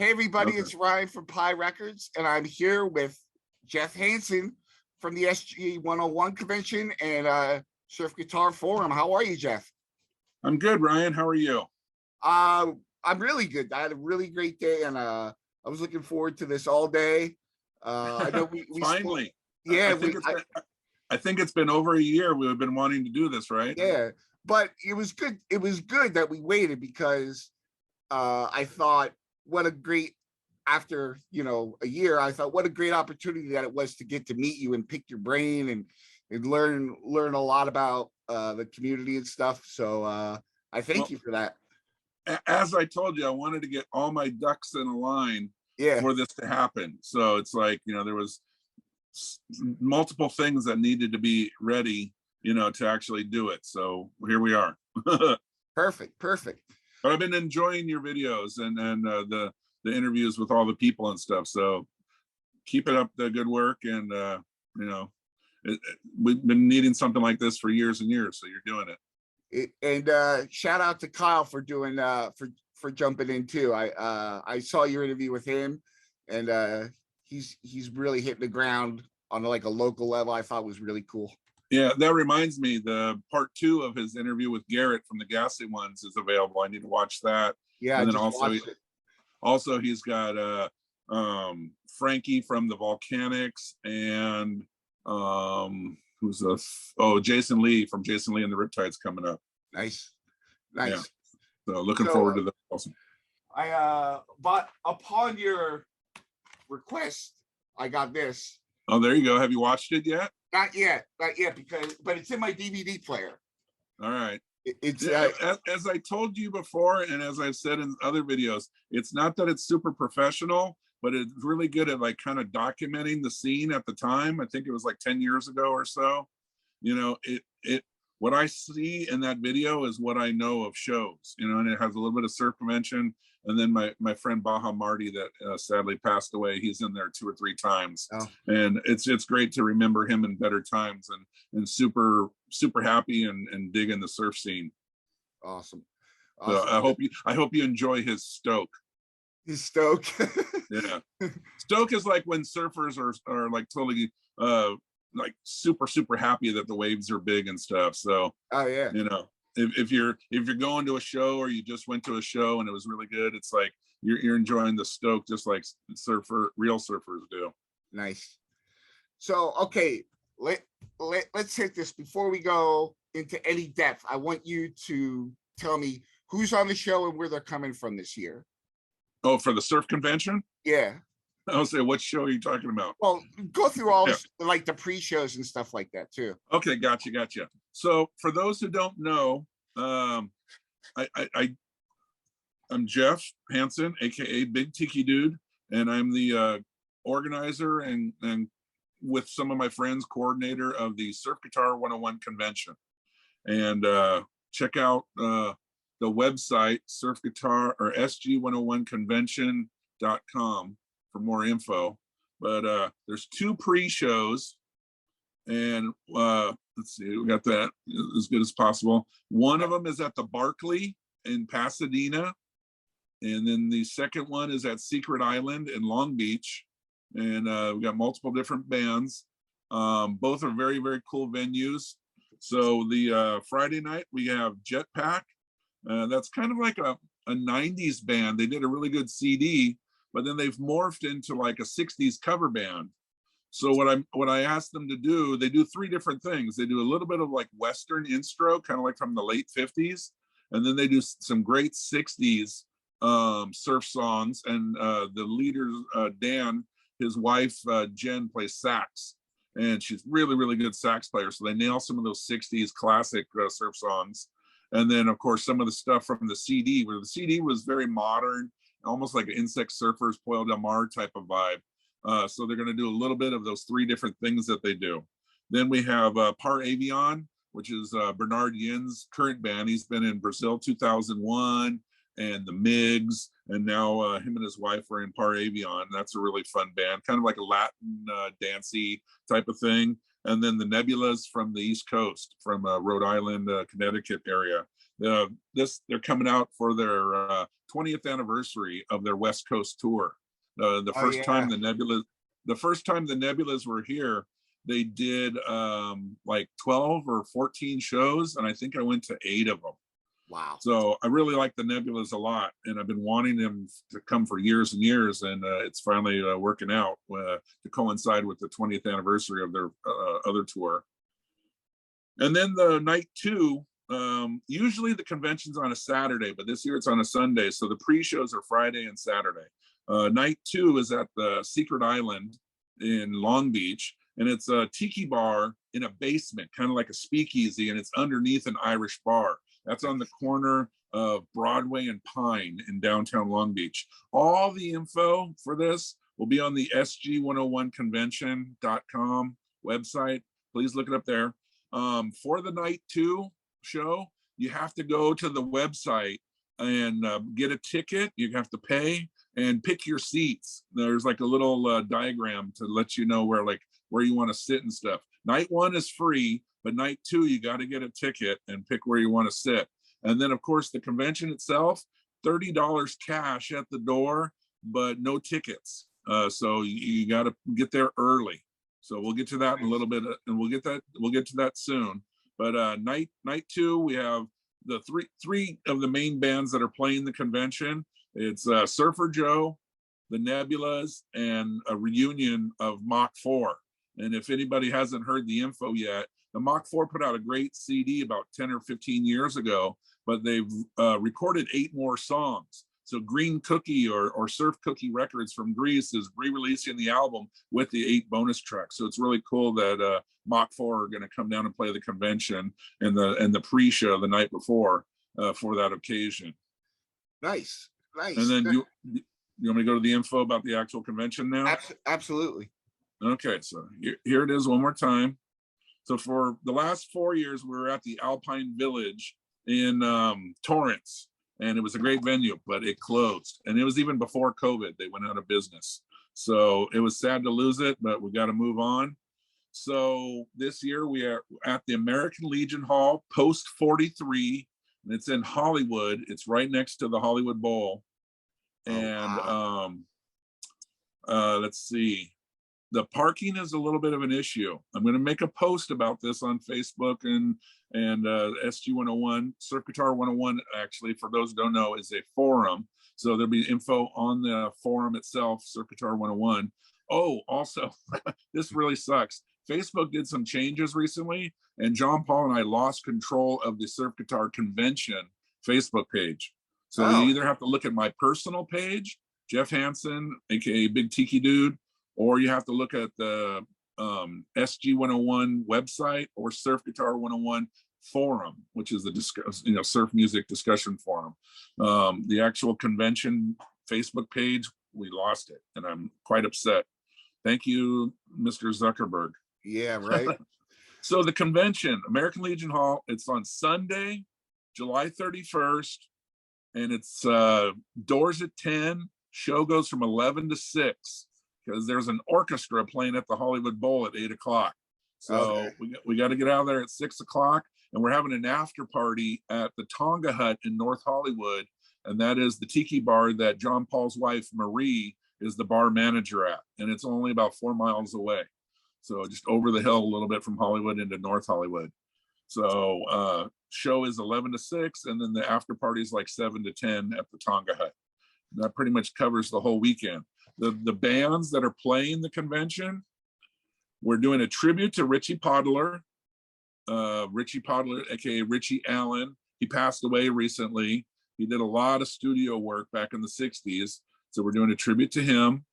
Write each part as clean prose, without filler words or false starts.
Hey everybody, Okay. it's Ryan from Pi Records, and I'm here with Jeff Hanson from the SG 101 convention and Surf Guitar Forum. How are you, Jeff? I'm good, Ryan. How are you? I'm really good. I had a really great day, and I was looking forward to this all day. I know we Finally. yeah, I think it's been over a year we've been wanting to do this, right? yeah, but it was good. It was good that we waited because I thought what a great after a year. I thought what a great opportunity that it was to get to meet you and pick your brain and learn a lot about the community and stuff. So I thank you for that. As I told you, I wanted to get all my ducks in a line Yeah, for this to happen. So it's like, there was multiple things that needed to be ready, to actually do it. So here we are. perfect. But I've been enjoying your videos and the interviews with all the people and stuff. So keep it up, the good work. And we've been needing something like this for years and years. So you're doing it. And shout out to Kyle for doing for jumping in too. I saw your interview with him, and he's really hitting the ground on like a local level. I thought was really cool. Yeah, that reminds me, the part 2 of his interview with Garrett from the Gassy Ones is available. I need to watch that. Yeah, and I then just watched it. Also he's got Frankie from the Volcanics and Jason Lee from Jason Lee and the Riptides coming up. Nice. Yeah. So looking forward to that also. But upon your request, I got this. Oh, there you go. Have you watched it yet? Not yet, but it's in my DVD player. All right. It's as I told you before, and as I've said in other videos, it's not that it's super professional, but it's really good at like kind of documenting the scene at the time. I think it was like 10 years ago or so. What I see in that video is what I know of shows, and it has a little bit of surf convention. And then my friend Baha Marty that sadly passed away, he's in there 2 or 3 times. Oh. And it's great to remember him in better times and super happy and digging the surf scene. Awesome. So I hope you enjoy his stoke. His stoke. Yeah. Stoke is like when surfers are like totally like super happy that the waves are big and stuff. So oh yeah, if you're going to a show or you just went to a show and it was really good, it's like you're enjoying the stoke just like real surfers do. Nice. So okay, let's hit this before we go into any depth. I want you to tell me who's on the show and where they're coming from this year. Oh, for the surf convention? Yeah. I'll say, what show are you talking about? Well, go through all like the pre-shows and stuff like that too. Okay, gotcha. So for those who don't know, I'm Jeff Hanson, aka Big Tiki Dude, and I'm the organizer and with some of my friends, coordinator of the Surf Guitar 101 convention. And check out the website Surf Guitar or SG101convention.com for more info. But there's 2 pre-shows, and let's see, we got that as good as possible. One of them is at the Barclay in Pasadena, and then the second one is at Secret Island in Long Beach. And we got multiple different bands. Both are very cool venues. So the Friday night we have Jetpack. That's kind of like a 90s band. They did a really good CD, but then they've morphed into like a 60s cover band. So what I asked them to do, they do 3 different things. They do a little bit of like Western instro, kind of like from the late 50s. And then they do some great 60s surf songs. And the leader, Dan, his wife, Jen, plays sax. And she's really good sax player. So they nail some of those 60s classic surf songs. And then, of course, some of the stuff from the CD, where the CD was very modern, almost like an Insect Surfers, Poil Del Mar type of vibe. So they're going to do a little bit of those 3 different things that they do. Then we have Par Avion, which is Bernard Yin's current band. He's been in Brazil 2001 and the Migs, and now him and his wife are in Par Avion. That's a really fun band, kind of like a Latin dancey type of thing. And then the Nebulas from the East Coast, from Rhode Island, Connecticut area. They're coming out for their 20th anniversary of their West Coast tour. The Oh first yeah. time the Nebulas were here, they did like 12 or 14 shows, and I think I went to 8 of them. Wow. So I really like the Nebulas a lot, and I've been wanting them to come for years and years, and it's finally working out to coincide with the 20th anniversary of their other tour. And then the night 2, usually the convention's on a Saturday, but this year it's on a Sunday, so the pre-shows are Friday and Saturday. Night 2 is at the Secret Island in Long Beach, and it's a tiki bar in a basement, kind of like a speakeasy, and it's underneath an Irish bar. That's on the corner of Broadway and Pine in downtown Long Beach. All the info for this will be on the sg101convention.com website. Please look it up there. For the night 2 show, you have to go to the website and get a ticket. You have to pay and pick your seats. There's like a little diagram to let you know where you want to sit and stuff. Night 1 is free, but night 2, you got to get a ticket and pick where you want to sit. And then, of course, the convention itself, $30 cash at the door, but no tickets. So you got to get there early. So we'll get to that in a little bit, and we'll get to that soon. But night 2, we have the three of the main bands that are playing the convention. It's Surfer Joe, the Nebulas, and a reunion of Mach 4. And if anybody hasn't heard the info yet, the Mach 4 put out a great CD about 10 or 15 years ago, but they've recorded 8 more songs. So Green Cookie or Surf Cookie Records from Greece is re-releasing the album with the 8 bonus tracks. So it's really cool that Mach 4 are going to come down and play the convention and the pre-show the night before for that occasion. Nice. And then you want me to go to the info about the actual convention now? Absolutely. Okay, so here it is one more time. So for the last 4 years, we were at the Alpine Village in Torrance, and it was a great venue, but it closed. And it was even before COVID, they went out of business. So it was sad to lose it, but we got to move on. So this year we are at the American Legion Hall, Post 43, and it's in Hollywood. It's right next to the Hollywood Bowl. And wow. let's see. The parking is a little bit of an issue. I'm going to make a post about this on Facebook and SG101, Surf Guitar 101, actually, for those who don't know, is a forum. So there'll be info on the forum itself, Surf Guitar 101. Oh, also, this really sucks. Facebook did some changes recently, and John Paul and I lost control of the Surf Guitar Convention Facebook page. So you either have to look at my personal page, Jeff Hanson, aka Big Tiki Dude, or you have to look at the SG101 website or Surf Guitar 101 forum, which is the surf music discussion forum. The actual convention Facebook page, we lost it, and I'm quite upset. Thank you, Mr. Zuckerberg. Yeah, right. So the convention, American Legion Hall, it's on Sunday, July 31st, and it's doors at 10. Show goes from 11 to 6. Because there's an orchestra playing at the Hollywood Bowl at 8 o'clock. So we got to get out of there at 6 o'clock, and we're having an after party at the Tonga Hut in North Hollywood. And that is the tiki bar that John Paul's wife, Marie, is the bar manager at. And it's only about 4 miles away. So just over the hill a little bit from Hollywood into North Hollywood. So show is 11 to 6, and then the after party is like 7 to 10 at the Tonga Hut. And that pretty much covers the whole weekend. The bands that are playing the convention, we're doing a tribute to Richie Podler, aka Richie Allen. He passed away recently. He did a lot of studio work back in the 60s. So we're doing a tribute to him.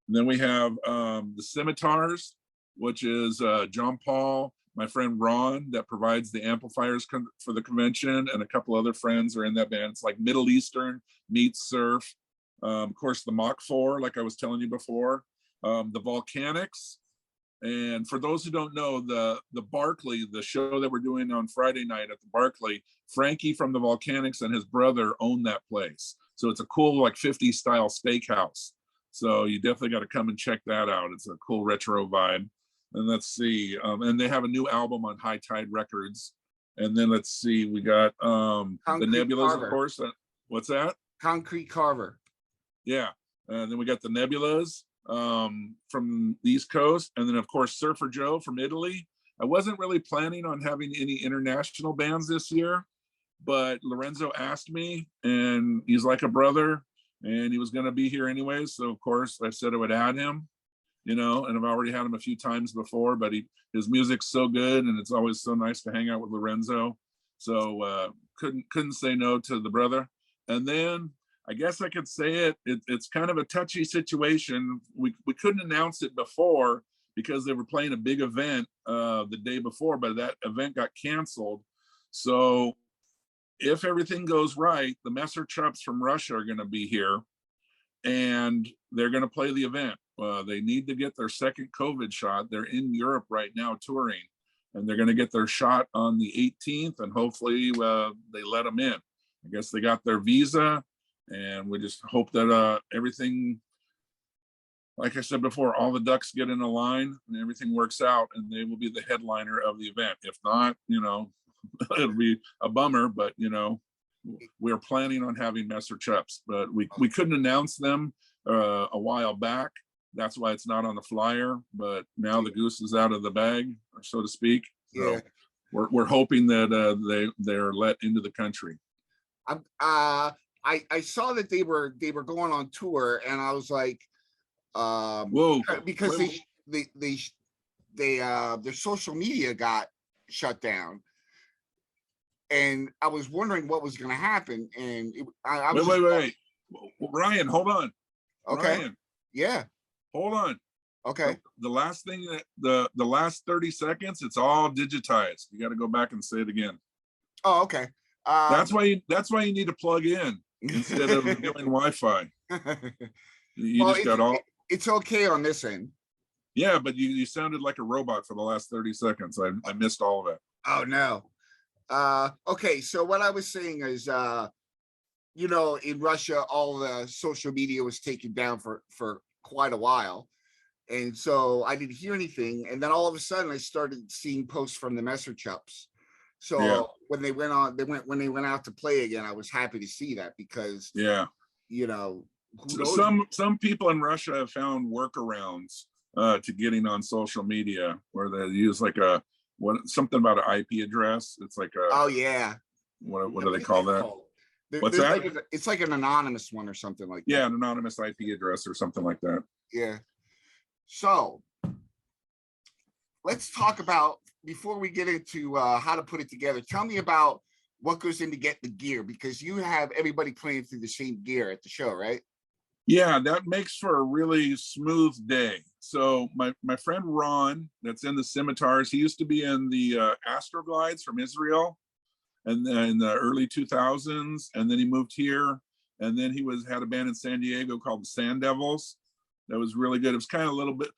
And then we have the Scimitars, which is John Paul, my friend Ron, that provides the amplifiers for the convention, and a couple other friends are in that band. It's like Middle Eastern meets surf. Of course, the Mach 4, like I was telling you before, the Volcanics. And for those who don't know, the Barclay, the show that we're doing on Friday night at the Barclay, Frankie from the Volcanics and his brother own that place. So it's a cool, like 50s style steakhouse. So you definitely got to come and check that out. It's a cool retro vibe. And let's see, and they have a new album on High Tide Records. And then let's see, we got the Concrete Nebulas, Carver. of course. What's that? Concrete Carver. Yeah. And then we got the Nebulas from the East Coast. And then, of course, Surfer Joe from Italy. I wasn't really planning on having any international bands this year, but Lorenzo asked me, and he's like a brother, and he was going to be here anyways. So, of course, I said I would add him, and I've already had him a few times before, but his music's so good, and it's always so nice to hang out with Lorenzo. So couldn't say no to the brother. And then I guess I could say it's kind of a touchy situation. We couldn't announce it before because they were playing a big event the day before, but that event got canceled. So if everything goes right, the Messer Chups from Russia are going to be here, and they're going to play the event. They need to get their second COVID shot. They're in Europe right now touring, and they're going to get their shot on the 18th, and hopefully they let them in. I guess they got their visa, and we just hope that everything, like I said before, all the ducks get in a line and everything works out, and they will be the headliner of the event. If not, it'll be a bummer, but we're planning on having Messer Chups, but we couldn't announce them a while back. That's why it's not on the flyer, but now the goose is out of the bag, so to speak. So Yeah. we're hoping that they're let into the country. I saw that they were going on tour, and I was like, Whoa, because their social media got shut down, and I was wondering what was going to happen. And I was wait. Ryan, hold on. Okay. Ryan, yeah. hold on. Okay. The last thing that the last 30 seconds, it's all digitized. You got to go back and say it again. Oh, okay. That's why you need to plug in instead of doing Wi-Fi. You well, just got all. It's okay on this end. Yeah, but you sounded like a robot for the last 30 seconds. I missed all of it. Oh no. Okay, so what I was saying is in Russia, all the social media was taken down for quite a while. And so I didn't hear anything. And then all of a sudden I started seeing posts from the Messer Chups. So yeah. when they went out to play again, I was happy to see that, because some people in Russia have found workarounds to getting on social media, where they use like something about an IP address. It's like oh yeah. What do they call that? What's that? It's like an anonymous one or something like that. Yeah, an anonymous IP address or something like that. Yeah. So let's talk about, before we get into how to put it together, tell me about what goes into getting the gear, because you have everybody playing through the same gear at the show, right? Yeah, that makes for a really smooth day. So my friend Ron, that's in the Scimitars, he used to be in the Astroglides from Israel, and then in the early 2000s, and then he moved here, and then he had a band in San Diego called the Sand Devils. That was really good. It was kind of a little bit,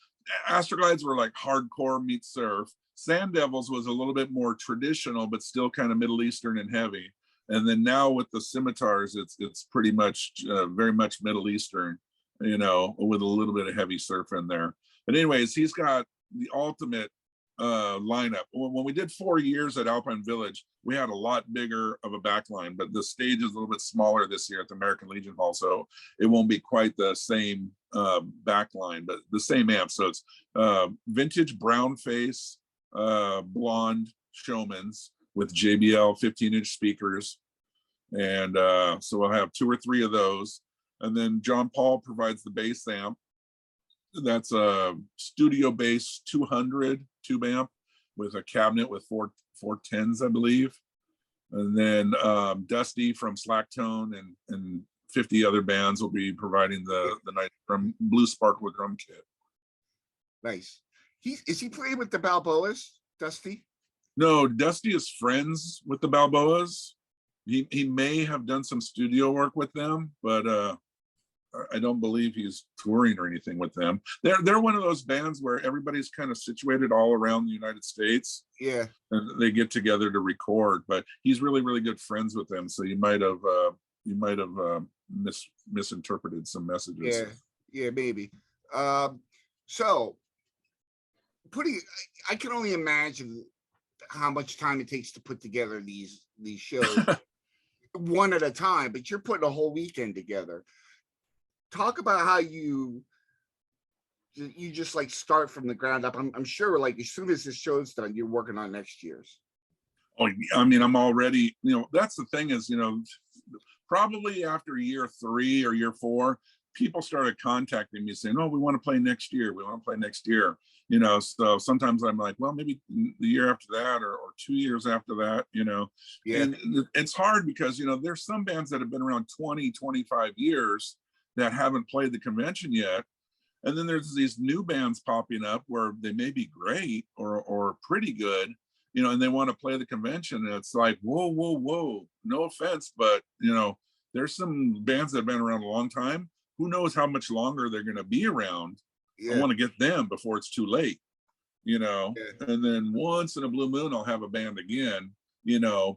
Astroglides were like hardcore meets surf. Sand Devils was a little bit more traditional, but still kind of Middle Eastern and heavy. And then now with the Scimitars, it's pretty much very much Middle Eastern, with a little bit of heavy surf in there. But anyways, he's got the ultimate lineup. When we did 4 years at Alpine Village, we had a lot bigger of a back line, but the stage is a little bit smaller this year at the American Legion Hall, so it won't be quite the same back line, but the same amp. So it's vintage brown face blonde Showmans with JBL 15-inch speakers, and so we'll have 2 or 3 of those. And then John Paul provides the bass amp. That's a studio bass 200 tube amp with a cabinet with 410s, I believe. And then Dusty from Slacktone and 50 other bands will be providing the nice Blue Sparkler drum kit. Nice. Is he playing with the Balboas, Dusty? No, Dusty is friends with the Balboas. He may have done some studio work with them, but I don't believe he's touring or anything with them. They're one of those bands where everybody's kind of situated all around the United States. Yeah. And they get together to record, but he's really, really good friends with them. So you might have misinterpreted some messages. Yeah, maybe. So I can only imagine how much time it takes to put together these shows one at a time, but you're putting a whole weekend together. Talk about how you just like start from the ground up. I'm sure like as soon as this show's done, you're working on next year's. Oh, I mean, I'm already, that's the thing is, probably after year 3 or year 4, people started contacting me saying, oh, we want to play next year. We want to play next year. So sometimes I'm like, well, maybe the year after that or 2 years after that, Yeah. And it's hard because, there's some bands that have been around 20, 25 years that haven't played the convention yet. And then there's these new bands popping up where they may be great or pretty good, and they want to play the convention. And it's like, whoa, whoa, whoa, no offense, but, there's some bands that have been around a long time. Who knows how much longer they're going to be around? Yeah. I want to get them before it's too late, Yeah. and then once in a blue moon, I'll have a band again,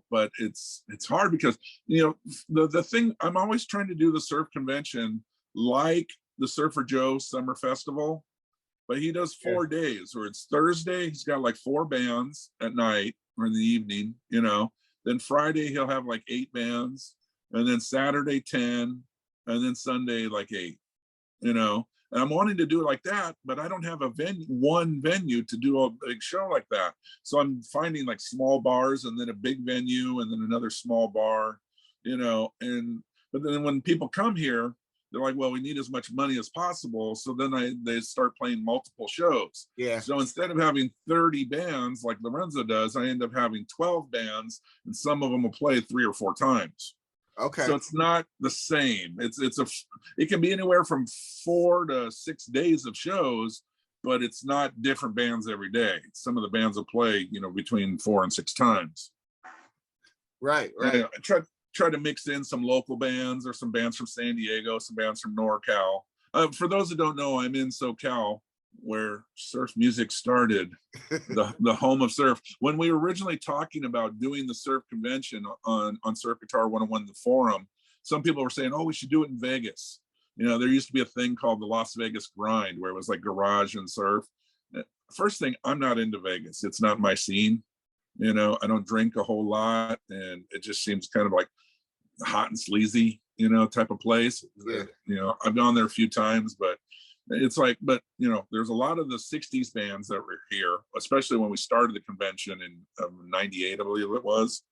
but it's hard because, the thing, I'm always trying to do the surf convention like the Surfer Joe Summer Festival, but he does 4 days where it's Thursday, he's got like 4 bands at night or in the evening, then Friday he'll have like 8 bands, and then Saturday 10, and then Sunday like 8, and I'm wanting to do it like that, but I don't have one venue to do a big show like that. So I'm finding like small bars and then a big venue and then another small bar, but then when people come here, they're like, well, we need as much money as possible. So then they start playing multiple shows. Yeah. So instead of having 30 bands like Lorenzo does, I end up having 12 bands, and some of them will play 3 or 4 times. Okay. So it's not the same. It can be anywhere from 4 to 6 days of shows, but it's not different bands every day. Some of the bands will play, between 4 and 6 times. Right. I try to mix in some local bands or some bands from San Diego, some bands from NorCal. For those that don't know, I'm in SoCal, where surf music started, the home of surf. When we were originally talking about doing the surf convention on Surf Guitar 101, the forum, some people were saying, oh, we should do it in Vegas. There used to be a thing called the Las Vegas Grind, where it was like garage and surf. First thing, I'm not into Vegas. It's not my scene. I don't drink a whole lot, and it just seems kind of like hot and sleazy, type of place. Yeah. I've gone there a few times, but it's like, there's a lot of the 60s bands that were here, especially when we started the convention in 98, I believe it was,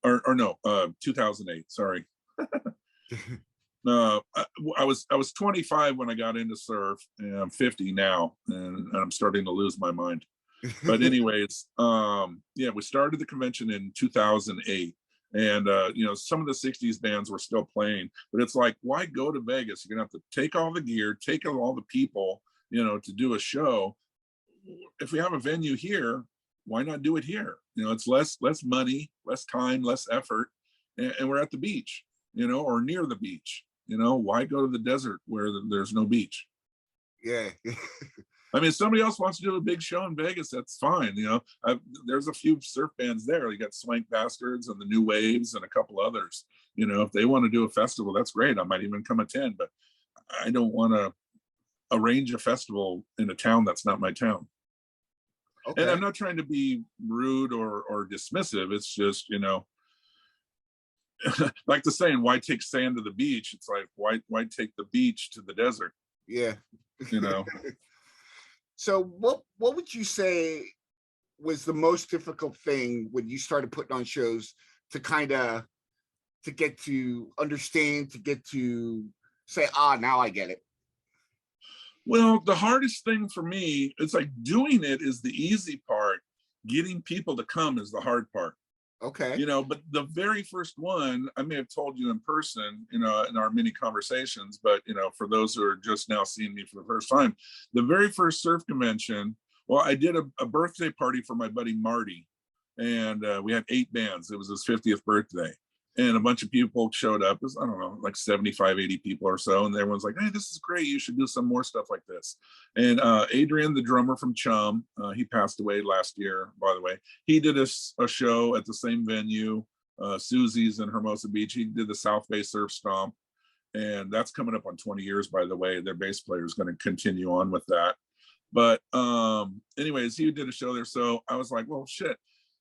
or no, 2008, sorry. I was 25 when I got into surf, and I'm 50 now, and I'm starting to lose my mind. But anyways, we started the convention in 2008. And some of the 60s bands were still playing, but it's like, why go to Vegas? You're gonna have to take all the gear, take all the people, to do a show. If we have a venue here, why not do it here? It's less money, less time, less effort, and we're at the beach, or near the beach. Why go to the desert where there's no beach? Yeah. I mean, if somebody else wants to do a big show in Vegas, that's fine. There's a few surf bands there. You got Swank Bastards and the New Waves and a couple others. If they want to do a festival, that's great. I might even come attend, but I don't want to arrange a festival in a town that's not my town. Okay. And I'm not trying to be rude or dismissive. It's just, like the saying, why take sand to the beach? It's like, why take the beach to the desert? Yeah. So what would you say was the most difficult thing when you started putting on shows to get to understand, to get to say, now I get it? Well, the hardest thing for me, it's like doing it is the easy part. Getting people to come is the hard part. Okay. But the very first one, I may have told you in person, in our many conversations, but, for those who are just now seeing me for the first time, the very first surf convention, well, I did a birthday party for my buddy Marty, and we had 8 bands. It was his 50th birthday, and a bunch of people showed up. It was, I don't know, like 75, 80 people or so, and everyone's like, hey, this is great. You should do some more stuff like this. And Adrian, the drummer from Chum, he passed away last year, by the way. He did a show at the same venue, Susie's in Hermosa Beach. He did the South Bay Surf Stomp, and that's coming up on 20 years, by the way. Their bass player is going to continue on with that. But anyways, he did a show there. So I was like, well, shit.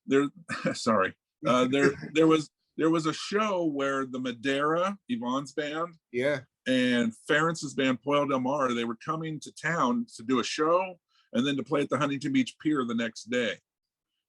there, sorry, there was a show where the Madeira, Yvonne's band, Yeah. and Ferentz's band Poil Del Mar, they were coming to town to do a show and then to play at the Huntington Beach Pier the next day.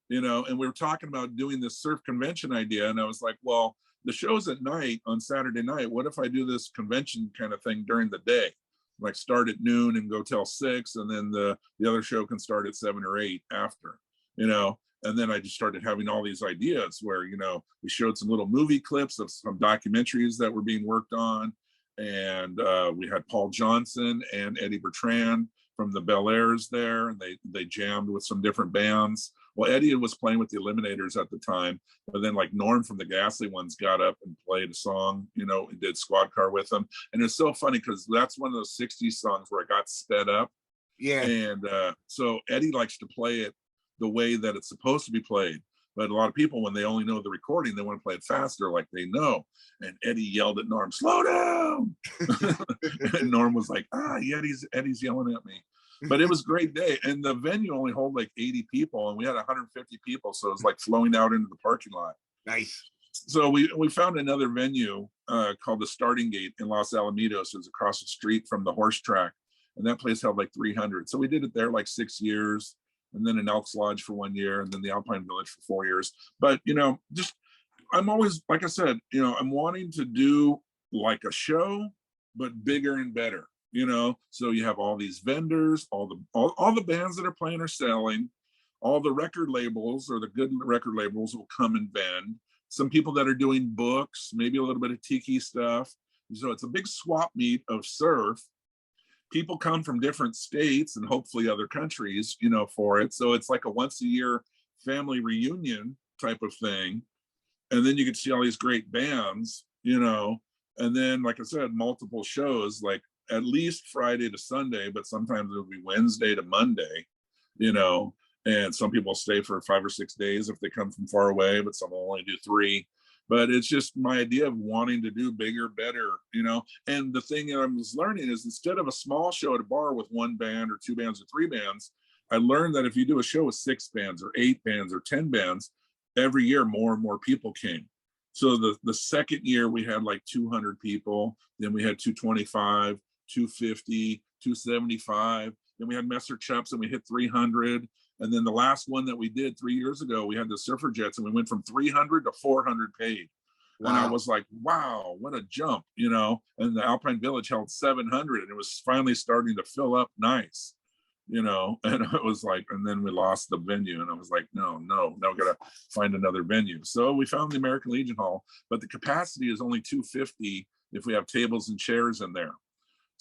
You know, and we were talking about doing this surf convention idea, and I was like, well, the show's at night on Saturday night. What if I do this convention kind of thing during the day? Like start at noon and go till 6, and then the other show can start at 7 or 8 after, you know. And then I just started having all these ideas where, you know, we showed some little movie clips of some documentaries that were being worked on. And we had Paul Johnson and Eddie Bertrand from the Bel Airs there, and they jammed with some different bands. Well, Eddie was playing with the Eliminators at the time, but then like Norm from the Ghastly Ones got up and played a song, you know, and did Squad Car with them. And it's so funny because that's one of those 60s songs where it got sped up. Yeah. And so Eddie likes to play it the way that it's supposed to be played. But a lot of people, when they only know the recording, they want to play it faster, like they know. And Eddie yelled at Norm, "Slow down!" And Norm was like, Eddie's yelling at me. But it was a great day, and the venue only hold like 80 people, and we had 150 people, so it was like flowing out into the parking lot. Nice. So we found another venue called the Starting Gate in Los Alamitos. It was across the street from the horse track, and that place held like 300. So we did it there like 6 years, and then in Elks Lodge for 1 year, and then the Alpine Village for 4 years. But you know, just I'm always, like I said, you know, I'm wanting to do like a show, but bigger and better. You know, so you have all these vendors, all the bands that are playing are selling, all the record labels or the good record labels will come and vend. Some people that are doing books, maybe a little bit of tiki stuff. So it's a big swap meet of surf. People come from different states and hopefully other countries, you know, for it. So it's like a once a year family reunion type of thing. And then you can see all these great bands, you know, and then, like I said, multiple shows, like at least Friday to Sunday, but sometimes it'll be Wednesday to Monday, you know, and some people stay for 5 or 6 days if they come from far away, but some will only do 3. But it's just my idea of wanting to do bigger, better, you know. And the thing that I was learning is instead of a small show at a bar with 1 band or 2 bands or 3 bands, I learned that if you do a show with 6 bands or 8 bands or 10 bands, every year more and more people came. So the second year we had like 200 people, then we had 225, 250, 275. Then we had Messer Chaps and we hit 300. And then the last one that we did 3 years ago, we had the Surfer Jets and we went from 300 to 400 paid. Wow. And I was like, wow, what a jump, you know. And the Alpine Village held 700 and it was finally starting to fill up nice, you know. And it was like, and then we lost the venue and I was like, no, now we gotta find another venue. So we found the American Legion Hall, but the capacity is only 250 if we have tables and chairs in there.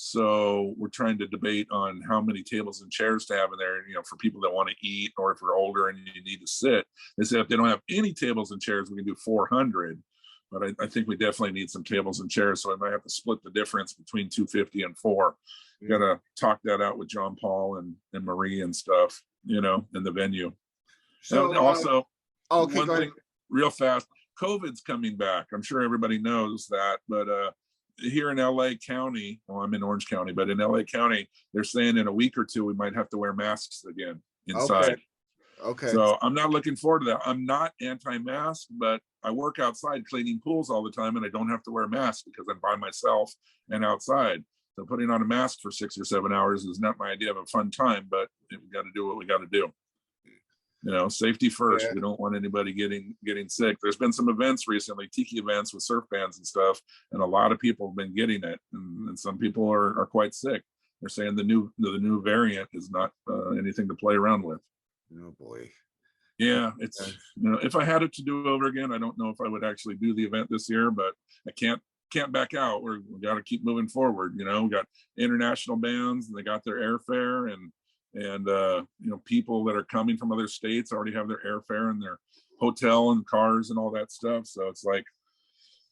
So we're trying to debate on how many tables and chairs to have in there, you know, for people that want to eat, or if you're older and you need to sit. They say if they don't have any tables and chairs, we can do 400. But I think we definitely need some tables and chairs. So I might have to split the difference between 250 and 4. Got to talk that out with John Paul and Marie and stuff, you know, in the venue. So and also, okay, one thing real fast, COVID's coming back. I'm sure everybody knows that, but here in LA County, well, I'm in Orange County, but in LA County, they're saying in a week or 2, we might have to wear masks again inside. Okay. So I'm not looking forward to that. I'm not anti-mask, but I work outside cleaning pools all the time and I don't have to wear a mask because I'm by myself and outside. So putting on a mask for 6 or 7 hours is not my idea of a fun time, but we got to do what we got to do. You know, safety first. Yeah. We don't want anybody getting sick. There's been some events recently, tiki events with surf bands and stuff, and a lot of people have been getting it, and some people are quite sick. They're saying the new variant is not anything to play around with. Oh boy. Yeah, it's you know, if I had it to do over again, I don't know if I would actually do the event this year, but I can't back out. We got to keep moving forward. You know, we got international bands and they got their airfare, and you know, people that are coming from other states already have their airfare and their hotel and cars and all that stuff. So it's like,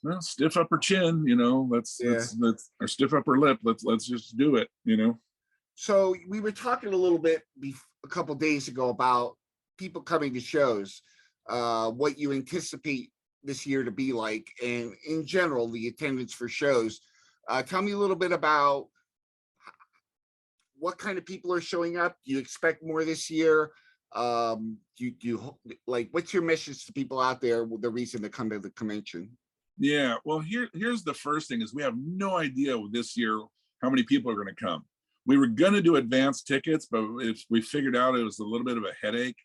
well, stiff upper chin, you know, let's or stiff upper lip. Let's just do it, you know. So we were talking a little bit a couple days ago about people coming to shows, what you anticipate this year to be like, and in general, the attendance for shows. Tell me a little bit about what kind of people are showing up. Do you expect more this year? Like, what's your message to people out there with the reason to come to the convention? Yeah, well, here's the first thing is we have no idea this year how many people are going to come. We were going to do advanced tickets, but if we figured out it was a little bit of a headache,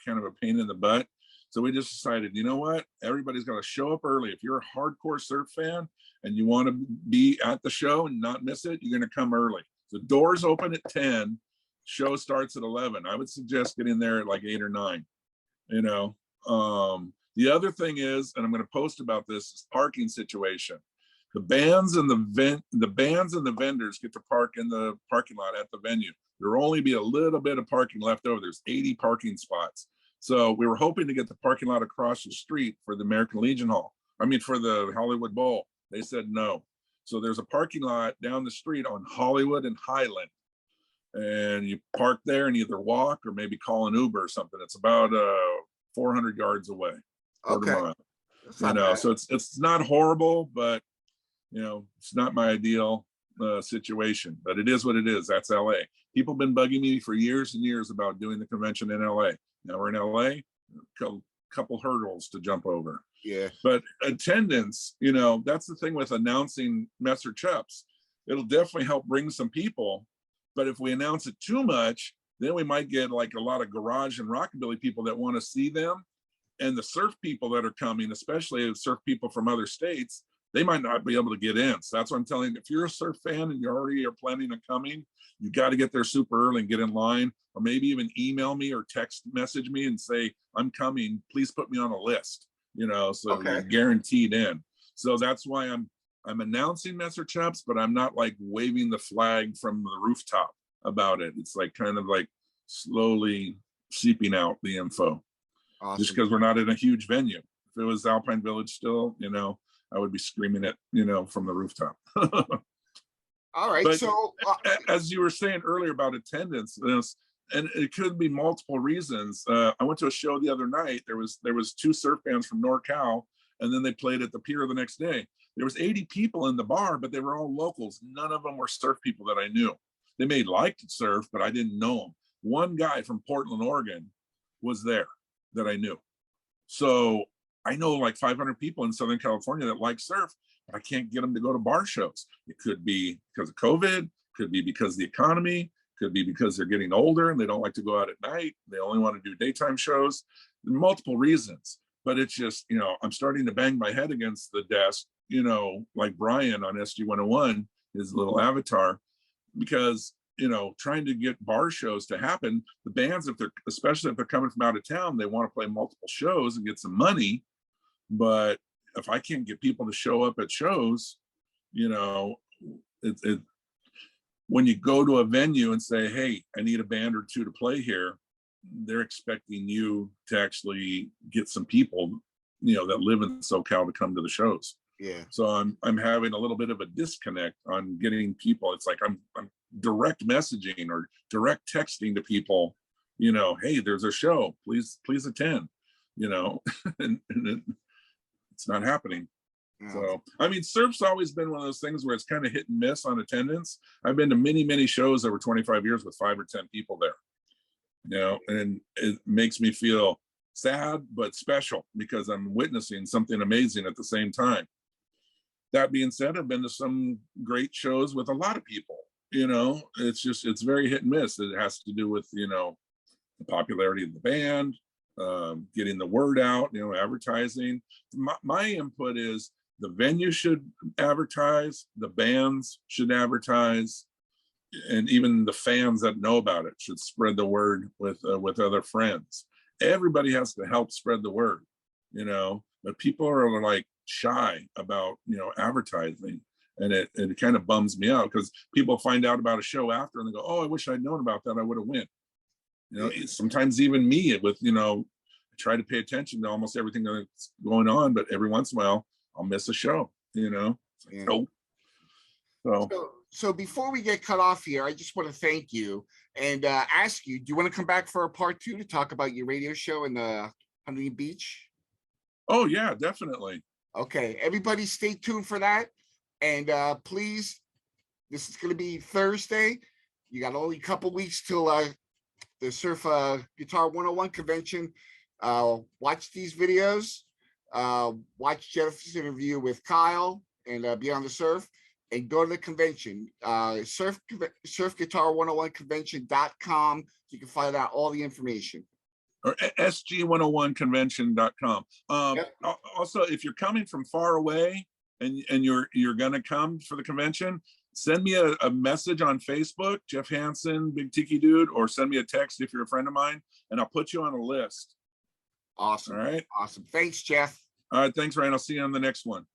kind of a pain in the butt. So we just decided, you know what? Everybody's got to show up early. If you're a hardcore surf fan and you want to be at the show and not miss it, you're going to come early. The doors open at 10, show starts at 11. I would suggest getting there at like 8 or 9, you know. The other thing is, and I'm going to post about this, is parking situation. The bands and the vendors get to park in the parking lot at the venue. There'll only be a little bit of parking left over. There's 80 parking spots. So we were hoping to get the parking lot across the street for the American Legion Hall. I mean, for the Hollywood Bowl. They said no. So there's a parking lot down the street on Hollywood and Highland. And you park there and either walk or maybe call an Uber or something. It's about 400 yards away. Okay. Mile. You know, so it's not horrible, but you know, it's not my ideal situation, but it is what it is. That's LA. People have been bugging me for years and years about doing the convention in LA. Now we're in LA, a couple hurdles to jump over. Yeah. But attendance, you know, that's the thing with announcing Messer Chups. It'll definitely help bring some people, but if we announce it too much, then we might get like a lot of garage and rockabilly people that want to see them. And the surf people that are coming, especially surf people from other states, they might not be able to get in. So that's what I'm telling you. If you're a surf fan and you already are planning on coming, you got to get there super early and get in line, or maybe even email me or text message me and say, I'm coming, please put me on a list, you know, so you're guaranteed in. So that's why I'm announcing Messer Chaps, but I'm not like waving the flag from the rooftop about it. It's like kind of like slowly seeping out the info. Awesome. Just because we're not in a huge venue. If it was Alpine Village still, you know, I would be screaming it, you know, from the rooftop. All right. But so as you were saying earlier about attendance, and it could be multiple reasons. I went to a show the other night. There was 2 surf bands from NorCal, and then they played at the pier the next day. There was 80 people in the bar, but they were all locals. None of them were surf people that I knew. They may like to surf, but I didn't know them. One guy from Portland, Oregon was there that I knew. So I know like 500 people in Southern California that like surf, but I can't get them to go to bar shows. It could be because of COVID, could be because of the economy, could be because they're getting older and they don't like to go out at night. They only want to do daytime shows. Multiple reasons, but it's just, you know, I'm starting to bang my head against the desk, you know, like Brian on SG 101, his little avatar, because you know, trying to get bar shows to happen, the bands, especially if they're coming from out of town, they want to play multiple shows and get some money. But if I can't get people to show up at shows, you know, when you go to a venue and say, hey, I need a band or 2 to play here, they're expecting you to actually get some people, you know, that live in SoCal to come to the shows. Yeah. So I'm having a little bit of a disconnect on getting people. It's like I'm direct messaging or direct texting to people, you know, hey, there's a show, please attend, you know, and it's not happening. Yeah. So I mean, surf's always been one of those things where it's kind of hit and miss on attendance. I've been to many shows over 25 years with 5 or 10 people there, you know, and it makes me feel sad but special because I'm witnessing something amazing at the same time. That being said, I've been to some great shows with a lot of people. You know, it's very hit and miss. It has to do with, you know, the popularity of the band, getting the word out, you know, advertising. My input is the venue should advertise, the bands should advertise, and even the fans that know about it should spread the word with other friends. Everybody has to help spread the word, you know, but people are like shy about, you know, advertising. And it kind of bums me out because people find out about a show after and they go, oh, I wish I'd known about that. I would have went. You know, sometimes even me with, you know, I try to pay attention to almost everything that's going on, but every once in a while I'll miss a show, you know. Like, oh. So before we get cut off here, I just want to thank you and ask you, do you want to come back for a part 2 to talk about your radio show in the Huntington Beach? Oh yeah, definitely. Okay, everybody stay tuned for that. And please, this is going to be Thursday. You got only a couple weeks till the Surf Guitar 101 convention, watch these videos, watch Jennifer's interview with Kyle and Beyond the Surf, and go to the convention, surf guitar 101 convention.com. You can find out all the information. Or sg101convention.com. Yep. Also, if you're coming from far away and you're going to come for the convention, send me a message on Facebook, Jeff Hanson, Big Tiki Dude, or send me a text if you're a friend of mine, and I'll put you on a list. Awesome. All right. Awesome. Thanks, Jeff. All right. Thanks, Ryan. I'll see you on the next one.